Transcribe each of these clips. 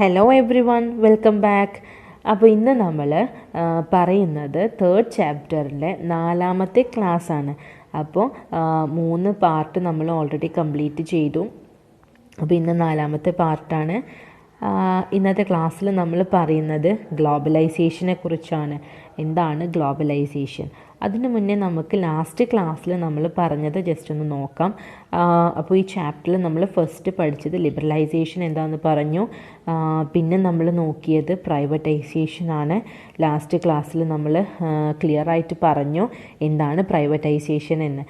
Hello every one, welcome back. അപ്പോൾ ഇന്ന് നമ്മൾ പറയുന്നത് തേർഡ് ചാപ്റ്ററിലെ 4ാമത്തെ ക്ലാസ്സാണ്. അപ്പോൾ 3 പാർട്ട് നമ്മൾ ഓൾറെഡി കംപ്ലീറ്റ് ചെയ്തു. അപ്പോൾ ഇന്ന് 4ാമത്തെ പാർട്ടാണ്. ഇന്നത്തെ ക്ലാസ്സിൽ നമ്മൾ പറയുന്നത് ഗ്ലോബലൈസേഷനെ കുറിച്ചാണ്. എന്താണ് ഗ്ലോബലൈസേഷൻ? അതിന് മുന്നേ നമുക്ക് ലാസ്റ്റ് ക്ലാസ്സിൽ നമ്മൾ പറഞ്ഞത് ജസ്റ്റ് ഒന്ന് നോക്കാം. അപ്പോൾ ഈ ചാപ്റ്ററിൽ നമ്മൾ ഫസ്റ്റ് പഠിച്ചത് ലിബറലൈസേഷൻ എന്താണെന്ന് പറഞ്ഞു. പിന്നെ നമ്മൾ നോക്കിയത് പ്രൈവറ്റൈസേഷനാണ്. ലാസ്റ്റ് ക്ലാസ്സിൽ നമ്മൾ ക്ലിയറായിട്ട് പറഞ്ഞു എന്താണ് പ്രൈവറ്റൈസേഷൻ എന്ന്.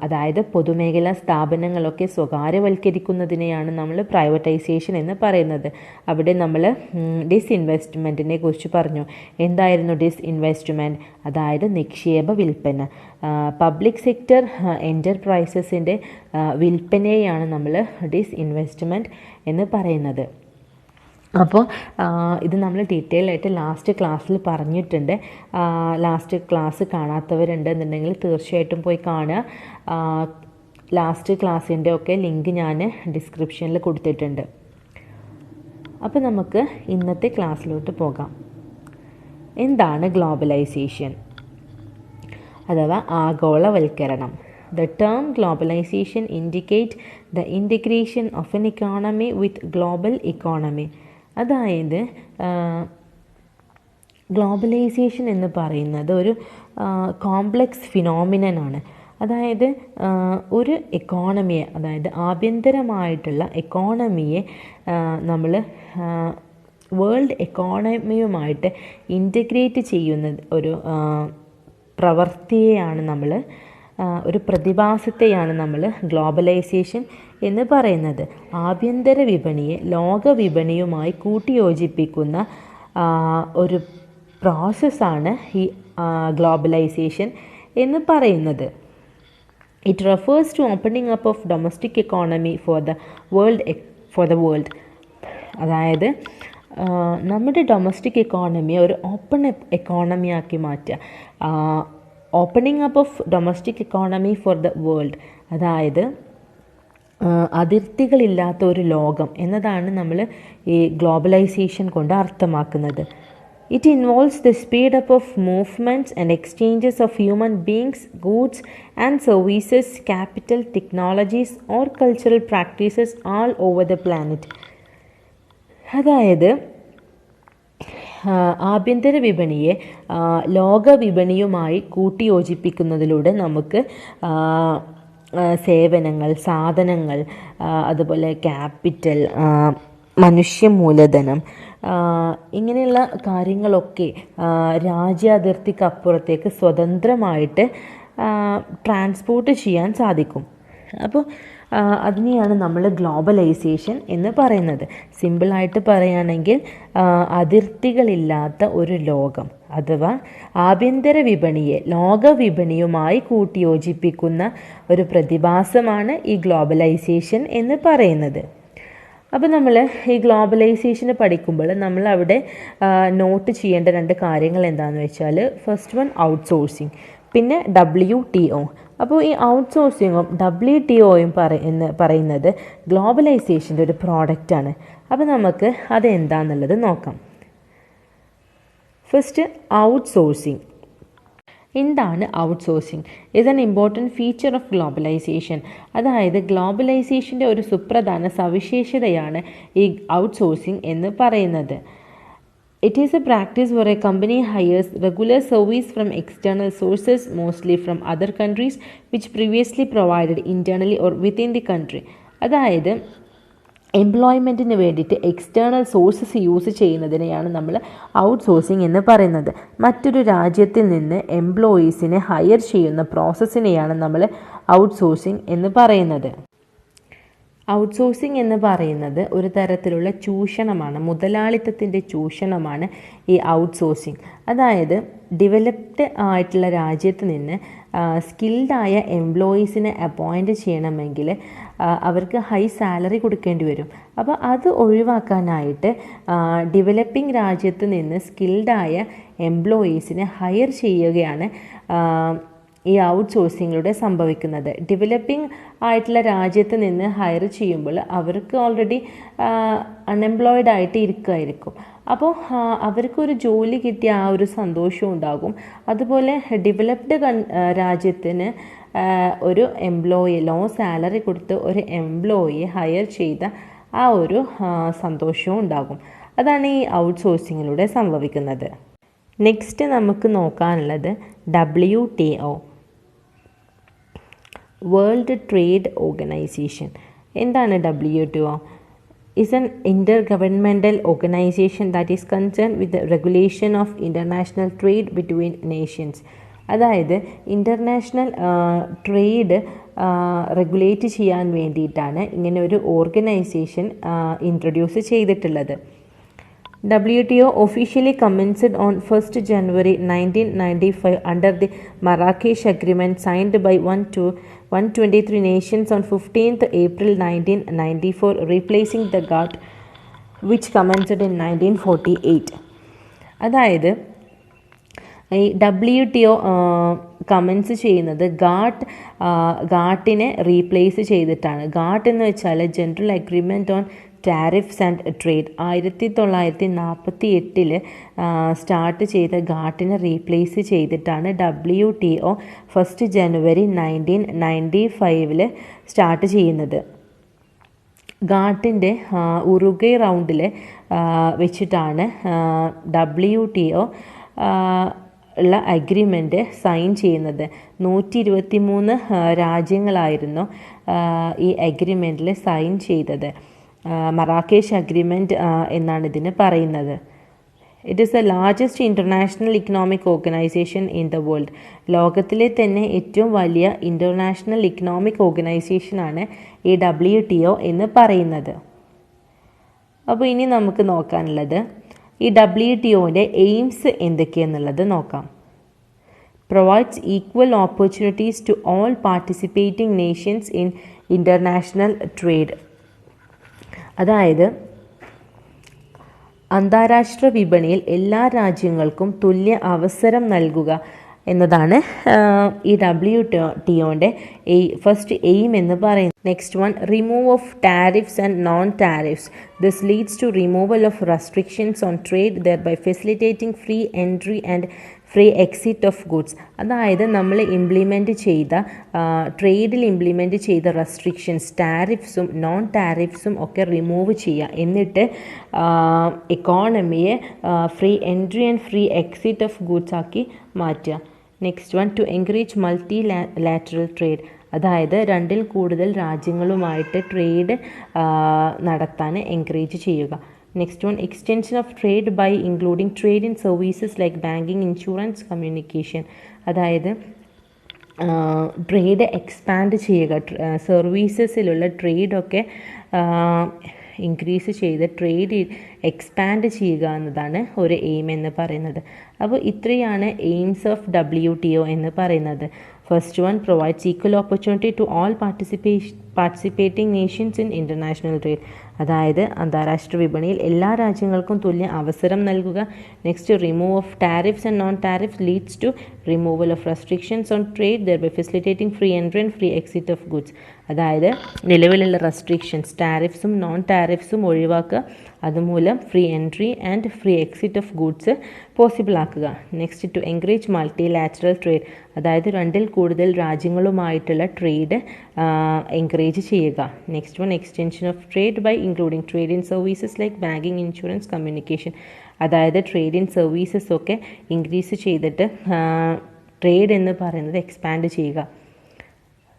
അതായത് പൊതുമേഖലാ സ്ഥാപനങ്ങളൊക്കെ സ്വകാര്യവൽക്കരിക്കുന്നതിനെയാണ് നമ്മൾ പ്രൈവറ്റൈസേഷൻ എന്ന് പറയുന്നത്. അവിടെ നമ്മൾ ഡിസ്ഇൻവെസ്റ്റ്മെൻറ്റിനെ കുറിച്ച് പറഞ്ഞു. എന്തായിരുന്നു ഡിസ്ഇൻവെസ്റ്റ്മെൻറ്റ്? അതായത് നിക്ഷേപ വിൽപ്പന. പബ്ലിക് സെക്ടർ എൻ്റർപ്രൈസസിൻ്റെ വിൽപ്പനയെയാണ് നമ്മൾ ഡിസ്ഇൻവെസ്റ്റ്മെൻറ്റ് എന്ന് പറയുന്നത്. അപ്പോൾ ഇത് നമ്മൾ ഡീറ്റെയിൽ ആയിട്ട് ലാസ്റ്റ് ക്ലാസ്സിൽ പറഞ്ഞിട്ടുണ്ട്. ലാസ്റ്റ് ക്ലാസ് കാണാത്തവരുണ്ടെന്നുണ്ടെങ്കിൽ തീർച്ചയായിട്ടും പോയി കാണുക. ലാസ്റ്റ് ക്ലാസ്സിൻ്റെ ഒക്കെ ലിങ്ക് ഞാൻ ഡിസ്ക്രിപ്ഷനിൽ കൊടുത്തിട്ടുണ്ട്. അപ്പോൾ നമുക്ക് ഇന്നത്തെ ക്ലാസ്സിലോട്ട് പോകാം. എന്താണ് ഗ്ലോബലൈസേഷൻ അഥവാ ആഗോളവൽക്കരണം? The term globalization indicate the integration of an economy with global economy. അതായത് ഗ്ലോബലൈസേഷൻ എന്ന് പറയുന്നത് ഒരു കോംപ്ലക്സ് ഫിനോമിനനാണ്. അതായത് ഒരു എക്കോണമിയെ, അതായത് ആഭ്യന്തരമായിട്ടുള്ള എക്കോണമിയെ നമ്മൾ വേൾഡ് എക്കോണമിയുമായിട്ട് ഇൻറ്റഗ്രേറ്റ് ചെയ്യുന്ന ഒരു പ്രവൃത്തിയെയാണ് നമ്മൾ, ഒരു പ്രതിഭാസത്തെയാണ് നമ്മൾ ഗ്ലോബലൈസേഷൻ എന്ന് പറയുന്നത്. ആഭ്യന്തര വിപണിയെ ലോക വിപണിയുമായി കൂട്ടിയോജിപ്പിക്കുന്ന ഒരു പ്രോസസ്സാണ് ഈ ഗ്ലോബലൈസേഷൻ എന്ന് പറയുന്നത്. It refers to opening up of domestic economy for the world. അതായത് നമ്മുടെ ഡൊമസ്റ്റിക് എക്കോണമിയെ ഒരു ഓപ്പൺ എക്കോണമിയാക്കി മാറ്റുക. Opening up of domestic economy for the world, അതായത് അതിർത്തികളില്ലാത്ത ഒരു ലോകം എന്നതാണ് നമ്മൾ ഈ ഗ്ലോബലൈസേഷൻ കൊണ്ട് അർത്ഥമാക്കുന്നത്. It involves the speed up of movements and exchanges of human beings, goods and services, capital, technologies or cultural practices all over the planet. അതായത് ആഭ്യന്തര വിപണിയെ ലോക വിപണിയുമായി കൂട്ടിയോജിപ്പിക്കുന്നതിലൂടെ നമുക്ക് സേവനങ്ങൾ, സാധനങ്ങൾ, അതുപോലെ ക്യാപിറ്റൽ, മനുഷ്യ മൂലധനം, ഇങ്ങനെയുള്ള കാര്യങ്ങളൊക്കെ രാജ്യാതിർത്തിക്കപ്പുറത്തേക്ക് സ്വതന്ത്രമായിട്ട് ട്രാൻസ്പോർട്ട് ചെയ്യാൻ സാധിക്കും. അപ്പോൾ അതിനെയാണ് നമ്മൾ ഗ്ലോബലൈസേഷൻ എന്ന് പറയുന്നത്. സിമ്പിളായിട്ട് പറയുകയാണെങ്കിൽ അതിർത്തികളില്ലാത്ത ഒരു ലോകം അഥവാ ആഭ്യന്തര വിപണിയെ ലോക വിപണിയുമായി കൂട്ടിയോജിപ്പിക്കുന്ന ഒരു പ്രതിഭാസമാണ് ഈ ഗ്ലോബലൈസേഷൻ എന്ന് പറയുന്നത്. അപ്പോൾ നമ്മൾ ഈ ഗ്ലോബലൈസേഷന് പഠിക്കുമ്പോൾ നമ്മൾ അവിടെ നോട്ട് ചെയ്യേണ്ട 2 കാര്യങ്ങൾ എന്താണെന്ന് വെച്ചാൽ, ഫസ്റ്റ് വൺ ഔട്ട്സോഴ്സിങ്, പിന്നെ WTO. അപ്പോൾ ഈ ഔട്ട്സോഴ്സിങ്ങും WTOയും പറയുന്നത് ഗ്ലോബലൈസേഷൻ്റെ ഒരു പ്രോഡക്റ്റാണ്. അപ്പോൾ നമുക്ക് അതെന്താണെന്നുള്ളത് നോക്കാം. First outsourcing. എന്താണ് outsourcing? Is an important feature of globalization. അതായത് ഗ്ലോബലൈസേഷൻ്റെ ഒരു സുപ്രധാന സവിശേഷതയാണ് ഈ ഔട്ട്സോഴ്സിങ് എന്ന് പറയുന്നത്. It is a practice where a company hires regular service from external sources, mostly from other countries, which previously provided internally or within the country. അതായത് എംപ്ലോയ്മെൻറ്റിന് വേണ്ടിയിട്ട് എക്സ്റ്റേണൽ സോഴ്സസ് യൂസ് ചെയ്യുന്നതിനെയാണ് നമ്മൾ ഔട്ട്സോഴ്സിങ് എന്ന് പറയുന്നത്. മറ്റൊരു രാജ്യത്തിൽ നിന്ന് എംപ്ലോയീസിനെ ഹയർ ചെയ്യുന്ന പ്രോസസ്സിനെയാണ് നമ്മൾ ഔട്ട്സോഴ്സിങ് എന്ന് പറയുന്നത്. ഔട്ട്സോഴ്സിങ് എന്ന് പറയുന്നത് ഒരു തരത്തിലുള്ള ചൂഷണമാണ്, മുതലാളിത്തത്തിൻ്റെ ചൂഷണമാണ് ഈ ഔട്ട്സോഴ്സിങ്. അതായത് ഡെവലപ്ഡ് ആയിട്ടുള്ള രാജ്യത്ത് നിന്ന് സ്കിൽഡായ എംപ്ലോയീസിനെ അപ്പോയിൻ്റ് ചെയ്യണമെങ്കിൽ അവർക്ക് ഹൈ സാലറി കൊടുക്കേണ്ടി വരും. അപ്പോൾ അത് ഒഴിവാക്കാനായിട്ട് ഡെവലപ്പിംഗ് രാജ്യത്ത് നിന്ന് സ്കിൽഡായ എംപ്ലോയീസിനെ ഹയർ ചെയ്യുകയാണ് ഈ ഔട്ട് സോഴ്സിങ്ങിലൂടെ സംഭവിക്കുന്നത്. ഡെവലപ്പിംഗ് ആയിട്ടുള്ള രാജ്യത്ത് നിന്ന് ഹയർ ചെയ്യുമ്പോൾ അവർക്ക് ഓൾറെഡി അൺഎംപ്ലോയിഡ് ആയിട്ട് ഇരിക്കുമായിരിക്കും. അപ്പോൾ അവർക്കൊരു ജോലി കിട്ടിയ ആ ഒരു സന്തോഷവും ഉണ്ടാകും. അതുപോലെ ഡെവലപ്ഡ് രാജ്യത്തിന് ഒരു എംപ്ലോയി ലോ സാലറി കൊടുത്ത് ഒരു എംപ്ലോയിയെ ഹയർ ചെയ്ത ആ ഒരു സന്തോഷവും ഉണ്ടാകും. അതാണ് ഈ ഔട്ട് സോഴ്സിങ്ങിലൂടെ സംഭവിക്കുന്നത്. നെക്സ്റ്റ് നമുക്ക് നോക്കാനുള്ളത് WTO, വേൾഡ് ട്രേഡ് ഓർഗനൈസേഷൻ. എന്താണ് WTO? is an intergovernmental organization that is concerned with the regulation of international trade between nations. അതായത് ഇൻ്റർനാഷണൽ ട്രേഡ് റെഗുലേറ്റ് ചെയ്യാൻ വേണ്ടിയിട്ടാണ് ഇങ്ങനെ ഒരു ഓർഗനൈസേഷൻ ഇൻട്രൊഡ്യൂസ് ചെയ്തിട്ടുള്ളത്. WTO officially commenced on 1st January 1995 under the Marrakesh Agreement signed by 123 nations on 15th April 1994, replacing the GATT, which commenced in 1948. അതായത് ഈ WTO comments ചെയ്യുന്നത് ഗാട്ടിനെ replace ചെയ്തിട്ടാണ്. ഗാട്ട് എന്ന് വെച്ചാൽ general agreement on tariffs and trade. 1948 start ചെയ്ത ഗാട്ടിനെ replace ചെയ്തിട്ടാണ് WTO 1st January 1995 start ചെയ്യുന്നത്. ഗാട്ടിൻ്റെ Uruguay റൗണ്ടിൽ വെച്ചിട്ടാണ് WTO ഉള്ള അഗ്രിമെൻറ്റ് സൈൻ ചെയ്യുന്നത്. 123 രാജ്യങ്ങളായിരുന്നു ഈ അഗ്രിമെൻറ്റിൽ സൈൻ ചെയ്തത്. മറാക്കേഷ് അഗ്രിമെൻറ്റ് എന്നാണ് ഇതിന് പറയുന്നത്. It is the largest international economic organisation in the world. ലോകത്തിലെ തന്നെ ഏറ്റവും വലിയ ഇൻ്റർനാഷണൽ ഇക്കണോമിക് ഓർഗനൈസേഷനാണ് ഈ WTO എന്ന് പറയുന്നത്. അപ്പോൾ ഇനി നമുക്ക് നോക്കാനുള്ളത് ഈ WTOൻ്റെ എയിംസ് എന്തൊക്കെയെന്നുള്ളത് നോക്കാം. Provides equal opportunities to all participating nations in international trade. അതായത് അന്താരാഷ്ട്ര വിപണിയിൽ എല്ലാ രാജ്യങ്ങൾക്കും തുല്യ അവസരം നൽകുക എന്നതാണ് ഈ WTOൻ്റെ ഫസ്റ്റ് എയിം എന്ന് പറയുന്നത്. Next one, remove of tariffs and non tariffs. This leads to removal of restrictions on trade, thereby facilitating free entry and free exit of goods. അതായത് നമ്മൾ ട്രേഡിൽ ഇംപ്ലിമെൻറ്റ് ചെയ്ത റെസ്ട്രിക്ഷൻസ്, ടാരിഫ്സും നോൺ ടാരിഫ്സും ഒക്കെ റിമൂവ് ചെയ്യുക. എന്നിട്ട് എക്കോണമിയെ free entry and free exit of goods ആക്കി മാറ്റുക. Next one, to encourage multilateral trade. അതായത് 2ൽ കൂടുതൽ രാജ്യങ്ങളുമായിട്ട് ട്രേഡ് നടത്താൻ എൻകറേജ് ചെയ്യുക. Next one, extension of trade by including trade in services like banking, insurance, communication. അതായത് ട്രേഡ് എക്സ്പാൻഡ് ചെയ്യുക. സർവീസസിലുള്ള ട്രേഡൊക്കെ ഇൻക്രീസ് ചെയ്ത് ട്രേഡ് എക്സ്പാൻഡ് ചെയ്യുക എന്നതാണ് ഒരു എയിം എന്ന് പറയുന്നത്. അപ്പോൾ ഇത്രയാണ് എയിംസ് ഓഫ് WTO എന്ന് പറയുന്നത്. First one, provides equal opportunity to all participating nations in international trade. അതായത് അന്താരാഷ്ട്ര വിപണിയിൽ എല്ലാ രാജ്യങ്ങൾക്കും തുല്യ അവസരം നൽകുക. Next, remove of tariffs and non tariffs leads to removal of restrictions on trade, thereby facilitating free entry and free exit of goods. അതായത് നിലവിലുള്ള റെസ്ട്രിക്ഷൻസ്, ടാരിഫ്സും നോൺ ടാരിഫ്സും ഒഴിവാക്കുക. അതുമൂലം free entry and free exit of goods possible ആക്കുക. Next, to encourage multilateral trade. അതായത് 2ൽ കൂടുതൽ രാജ്യങ്ങളുമായിട്ടുള്ള ട്രേഡ് എൻകറേജ് ചെയ്യുക. Next one, extension of trade by including trade in services like banking, insurance, communication. അതായത് ട്രേഡ് ഇൻ സർവീസസ് ഒക്കെ increase ചെയ്തിട്ട് trade എന്ന് പറയുന്നത് എക്സ്പാൻഡ് ചെയ്യുക.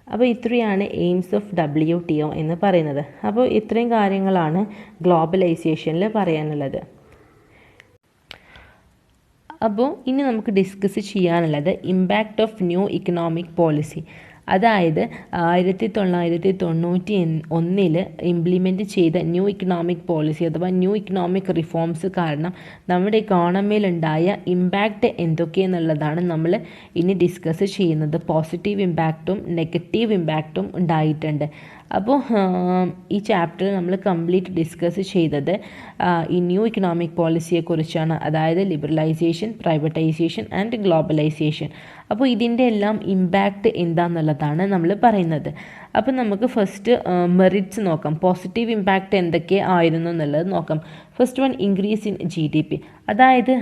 അപ്പോൾ ഇത്രയാണ് എയിംസ് ഓഫ് WTO എന്ന് പറയുന്നത്. അപ്പോൾ ഇത്രയും കാര്യങ്ങളാണ് ഗ്ലോബലൈസേഷനിൽ പറയാനുള്ളത്. അപ്പോൾ ഇനി നമുക്ക് ഡിസ്കസ് ചെയ്യാനുള്ളത് impact of new economic policy. അതായത് 1991 ഇംപ്ലിമെൻറ്റ് ചെയ്ത ന്യൂ ഇക്കണോമിക് പോളിസി അഥവാ ന്യൂ ഇക്കണോമിക് റിഫോംസ് കാരണം നമ്മുടെ ഇക്കോണമിയിലുണ്ടായ ഇമ്പാക്റ്റ് എന്തൊക്കെയെന്നുള്ളതാണ് നമ്മൾ ഇനി ഡിസ്കസ് ചെയ്യുന്നത്. പോസിറ്റീവ് ഇമ്പാക്റ്റും നെഗറ്റീവ് ഇമ്പാക്റ്റും ഉണ്ടായിട്ടുണ്ട്. അപ്പോൾ ഈ ചാപ്റ്റർ നമ്മൾ കംപ്ലീറ്റ് ഡിസ്കസ് ചെയ്തത് ഈ ന്യൂ ഇക്കണോമിക് പോളിസിയെക്കുറിച്ചാണ്, അതായത് ലിബറലൈസേഷൻ, പ്രൈവറ്റൈസേഷൻ ആൻഡ് ഗ്ലോബലൈസേഷൻ. അപ്പോൾ ഇതിൻ്റെ എല്ലാം ഇമ്പാക്റ്റ് എന്താണെന്നുള്ളതാണ് നമ്മൾ പറയുന്നത്. അപ്പം നമുക്ക് ഫസ്റ്റ് മെറിറ്റ്സ് നോക്കാം, പോസിറ്റീവ് ഇമ്പാക്റ്റ് എന്തൊക്കെ ആയിരുന്നു എന്നുള്ളത് നോക്കാം. First one, increase in GDP, അതായത്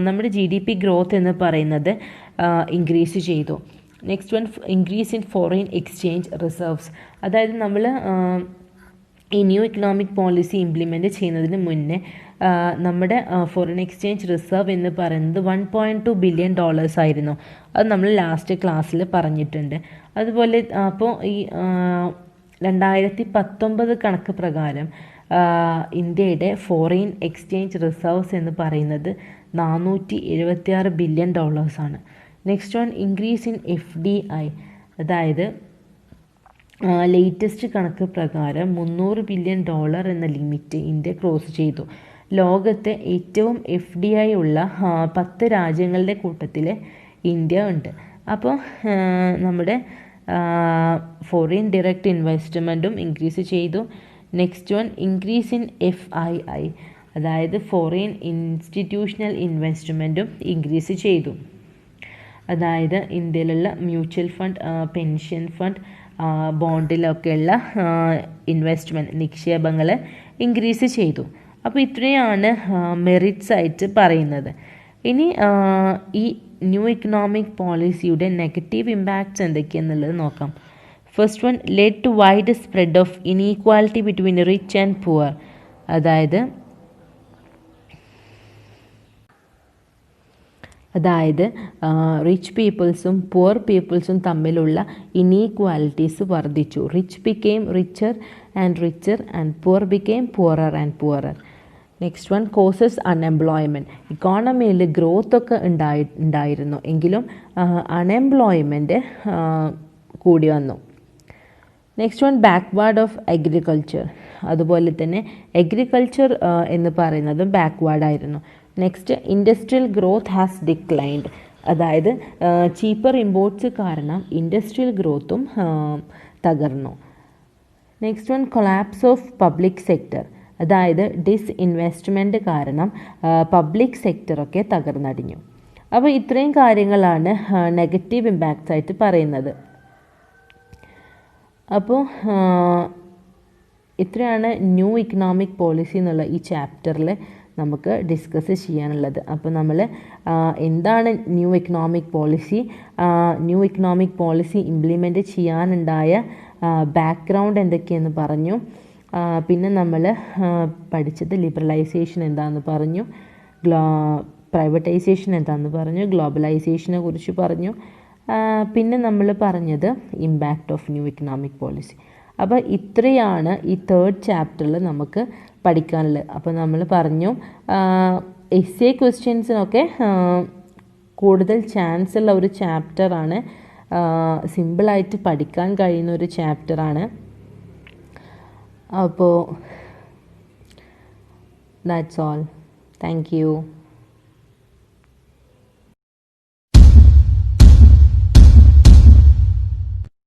നമ്മുടെ GDP ഗ്രോത്ത് എന്ന് പറയുന്നത് ഇൻക്രീസ് ചെയ്തു. Next one, increase in foreign exchange reserves, അതായത് നമ്മൾ ഈ ന്യൂ ഇക്കണോമിക് പോളിസി ഇംപ്ലിമെൻറ്റ് ചെയ്യുന്നതിന് മുന്നേ നമ്മുടെ ഫോറിൻ എക്സ്ചേഞ്ച് റിസർവ് എന്ന് പറയുന്നത് $1.2 ബില്യൺ ആയിരുന്നു. അത് നമ്മൾ ലാസ്റ്റ് ക്ലാസ്സിൽ പറഞ്ഞിട്ടുണ്ട്. അതുപോലെ അപ്പോൾ ഈ 2019 കണക്ക് പ്രകാരം ഇന്ത്യയുടെ ഫോറിൻ എക്സ്ചേഞ്ച് റിസർവ്സ് എന്ന് പറയുന്നത് $476 ബില്യൺ ആണ്. Next one, increase in FDI, അതായത് ലേറ്റസ്റ്റ് കണക്ക് പ്രകാരം $300 ബില്യൺ എന്ന ലിമിറ്റ് ഇന്ത്യ ക്രോസ് ചെയ്തു. ലോകത്തെ ഏറ്റവും FDI ഉള്ള 10 രാജ്യങ്ങളുടെ കൂട്ടത്തിൽ ഇന്ത്യ ഉണ്ട്. അപ്പോൾ നമ്മുടെ ഫോറിൻ ഡയറക്റ്റ് ഇൻവെസ്റ്റ്മെൻറ്റും ഇൻക്രീസ് ചെയ്തു. Next one, increase in FII, അതായത് ഫോറിൻ ഇൻസ്റ്റിറ്റ്യൂഷണൽ ഇൻവെസ്റ്റ്മെൻറ്റും ഇൻക്രീസ് ചെയ്തു. അതായത് ഇന്ത്യയിലുള്ള മ്യൂച്വൽ ഫണ്ട്, പെൻഷൻ ഫണ്ട്, ബോണ്ടിലൊക്കെയുള്ള ഇൻവെസ്റ്റ്മെൻറ്റ്, നിക്ഷേപങ്ങൾ ഇൻക്രീസ് ചെയ്തു. അപ്പോൾ ഇത്രയാണ് മെറിറ്റ്സ് ആയിട്ട് പറയുന്നത്. ഇനി ഈ ന്യൂ ഇക്കണോമിക് പോളിസിയുടെ നെഗറ്റീവ് ഇമ്പാക്ട്സ് എന്തൊക്കെയാണെന്നുള്ളത് നോക്കാം. First one, led to wide spread of inequality between rich and poor, അതായത് റിച്ച് പീപ്പിൾസും പുവർ പീപ്പിൾസും തമ്മിലുള്ള ഇനീക്വാലിറ്റീസ് വർദ്ധിച്ചു. Rich became richer and poor became poorer and poorer. Next one, causes unemployment, ഇക്കോണമിയിൽ growth ഒക്കെ ഉണ്ടായിരുന്നു എങ്കിലും അൺഎംപ്ലോയ്മെൻറ്റ് കൂടി വന്നു. Next one, backward of agriculture, അതുപോലെ തന്നെ അഗ്രികൾച്ചർ എന്ന് പറയുന്നതും ബാക്ക്വേർഡായിരുന്നു. Next, industrial growth has declined, അതായത് ചീപ്പർ ഇമ്പോർട്ട്സ് കാരണം ഇൻഡസ്ട്രിയൽ ഗ്രോത്തും തകർന്നു. Next one, collapse of public sector, അതായത് ഡിസ്ഇൻവെസ്റ്റ്മെൻറ്റ് കാരണം പബ്ലിക് സെക്ടറൊക്കെ തകർന്നടിഞ്ഞു. അപ്പോൾ ഇത്രയും കാര്യങ്ങളാണ് നെഗറ്റീവ് ഇമ്പാക്ട്സ് ആയിട്ട് പറയുന്നത്. അപ്പോൾ ഇത്രയാണ് ന്യൂ ഇക്കണോമിക് പോളിസി എന്നുള്ള ഈ ചാപ്റ്ററിൽ നമുക്ക് ഡിസ്കസ് ചെയ്യാനുള്ളത്. അപ്പോൾ നമ്മൾ എന്താണ് ന്യൂ ഇക്കണോമിക് പോളിസി ഇംപ്ലിമെൻറ്റ് ചെയ്യാനുണ്ടായ ബാക്ക്ഗ്രൗണ്ട് എന്തൊക്കെയെന്ന് പറഞ്ഞു. പിന്നെ നമ്മൾ പഠിച്ചത് ലിബറലൈസേഷൻ എന്താണെന്ന് പറഞ്ഞു, പ്രൈവറ്റൈസേഷൻ എന്താണെന്ന് പറഞ്ഞു, ഗ്ലോബലൈസേഷനെ കുറിച്ച് പറഞ്ഞു. പിന്നെ നമ്മൾ പറഞ്ഞത് impact of new economic policy. അപ്പോൾ ഇത്രയാണ് ഈ 3rd ചാപ്റ്ററിൽ നമുക്ക് പഠിക്കാനുള്ളത്. അപ്പോൾ നമ്മൾ പറഞ്ഞു essay ക്വസ്റ്റ്യൻസിനൊക്കെ കൂടുതൽ ചാൻസ് ഉള്ള ഒരു ചാപ്റ്ററാണ്, സിമ്പിളായിട്ട് പഠിക്കാൻ കഴിയുന്ന ഒരു ചാപ്റ്ററാണ്. അപ്പോൾ ദാറ്റ്സ് ഓൾ. Thank you.